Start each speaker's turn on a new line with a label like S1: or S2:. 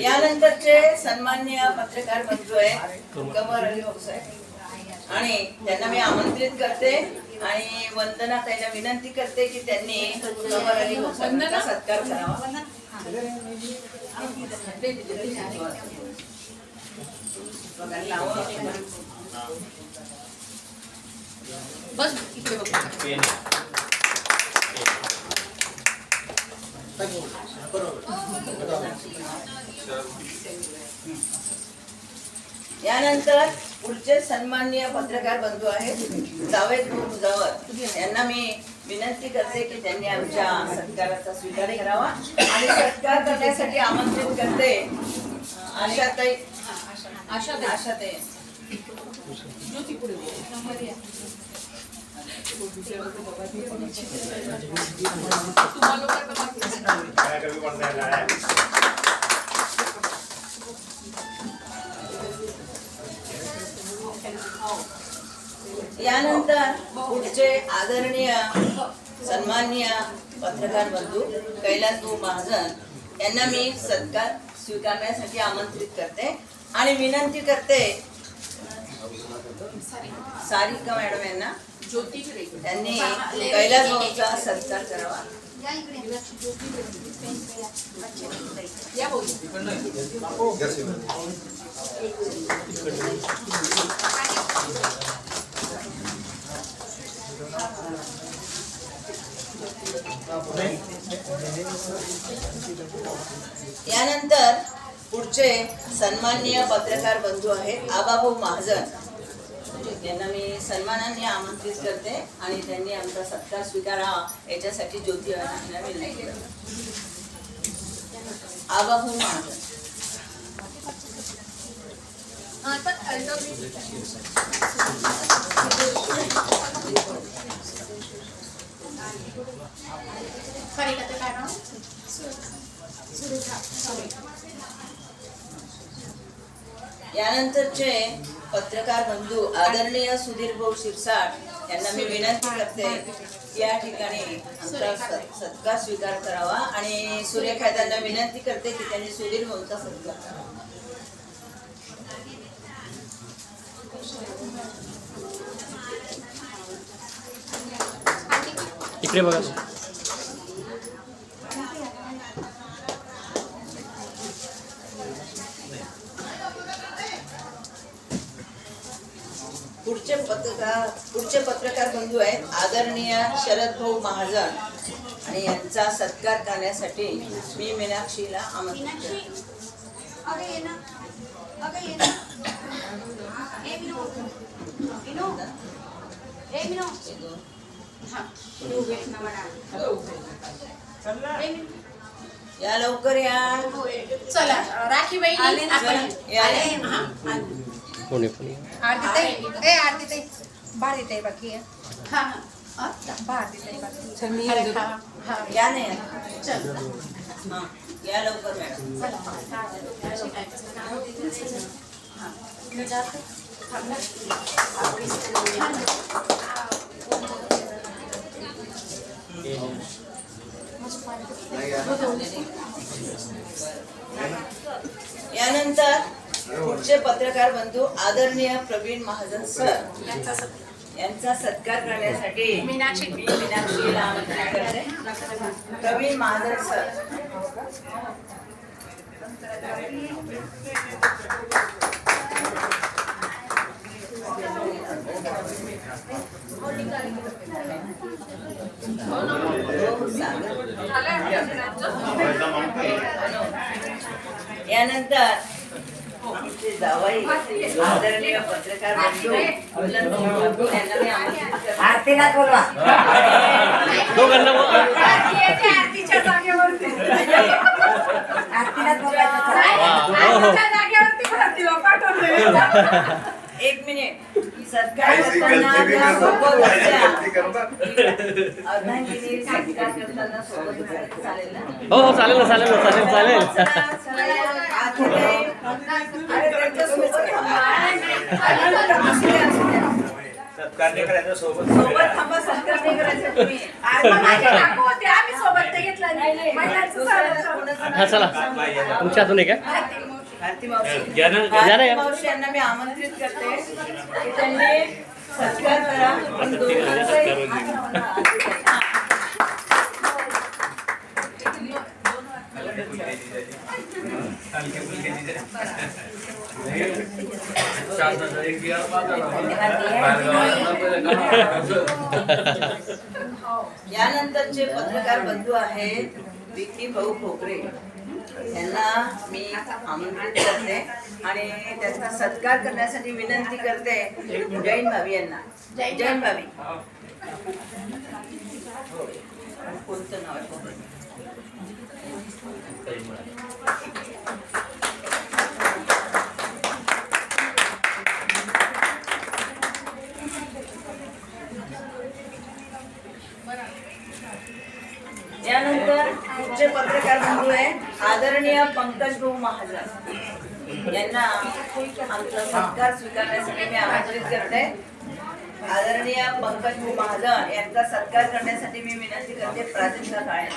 S1: यानंतरचे सन्माननीय पत्रकार बंधू आहे कमर अली साहेब आणि त्यांना मी आमंत्रित करते आणि वंदना ताईला विनंती करते की त्यांनी कमर अली साहेबांचा सत्कार करावा.
S2: बस इकडे बघ.
S1: यानंतर पुढचे सन्माननीय पत्रकार बंधू आहेत जावेद मुजावर यांना मी विनंती करते की त्यांनी आमच्या सत्काराचा स्वीकार करावा आणि सत्कार करण्यासाठी आमंत्रित करते आशाताई. आशाताई
S2: ज्योती पुढे
S1: यानंतर पुढचे आदरणीय सन्माननीय पत्रकार बंधू कैलास भाऊ महाजन यांना मी सत्कार स्वीकारण्यासाठी आमंत्रित करते आणि विनंती करते सारिका मॅडम यांना त्यांनी कैलास भाऊचा सत्कार करावा. यानंतर पुढचे सन्माननीय पत्रकार बंधू आहेत आबाभाऊ महाजन यांना मी सन्मानाने आमंत्रित करते आणि त्यांनी आमचा सत्कार स्वीकारावा याच्यासाठी ज्योती यांना विनंती करते. आबाभाऊ महाजन. यानंतरचे पत्रकार बंधू आदरणीय सुधीर भाऊ शिरसाट यांना मी विनंती करते या ठिकाणी आमचा सत्कार स्वीकार करावा आणि सुरेखा त्यांना विनंती करते की त्यांनी सुधीर भाऊचा सत्कार करावा.
S3: इकडे बघा.
S1: पुढचे पत्रकार बंधू आहेत आदरणीय शरद भाऊ महाजन आणि यांचा सत्कार करण्यासाठी मी मीनाक्षीला आमंत्रित करते. या लवकर या.
S2: चला राखी बाई आरती ताई बाहेर ताई बाकी आहे. हा हा बाहेर बाकी
S1: या नाही या लवकर यानंतर पुढचे पत्रकार बंधू आदरणीय प्रवीण महाजन सर यांचा सत्कार करण्यासाठी मीनाक्षीला आमंत्रित करते. प्रवीण महाजन सर. यानंतर जावाई आदरणीय पत्रकार बंधू यांना मी आमंत्रित करते.
S4: आरतीला बोलवा.
S3: दोघांना
S2: आरतीच्या जागेवरती
S1: एक मिनिट सत्कार करताना त्या सोबत असल्या अर्धांगिनी सत्कार करताना सोबत असायला चालेल ना?
S3: हो चालेल ना चालेल ना चालेल चालेल.
S1: अरे त्यांच्या सोबत
S4: सत्कार नाही करायचा सोबत
S1: सोबत थांबा सत्कार नाही करायचा तुम्ही.
S3: हा चला तुमच्या हातून आहे का?
S1: भारती मावशी
S3: घ्या ना
S1: भारती
S3: या.
S1: मावशी यांना मी आमंत्रित करते की त्यांनी सत्कार करा पण यानंतरचे पत्रकार बंधू आहेत विकी भाऊ खोकरे यांना मी आमंत्रित करते आणि त्यांचा सत्कार करण्यासाठी विनंती करते जैन भाभी यांना. जैन भाभी कोणतं नाव आहे? यानंतर पुढचे पत्रकार बंधू आहे आदरणीय पंकज भाऊ महाजन यांना आमचा सत्कार स्वीकारण्यासाठी मी आमंत्रित करते. आदरणीय पंकज भाऊ महाजन यांचा सत्कार करण्यासाठी मी विनंती करते. प्राजक्ता काळे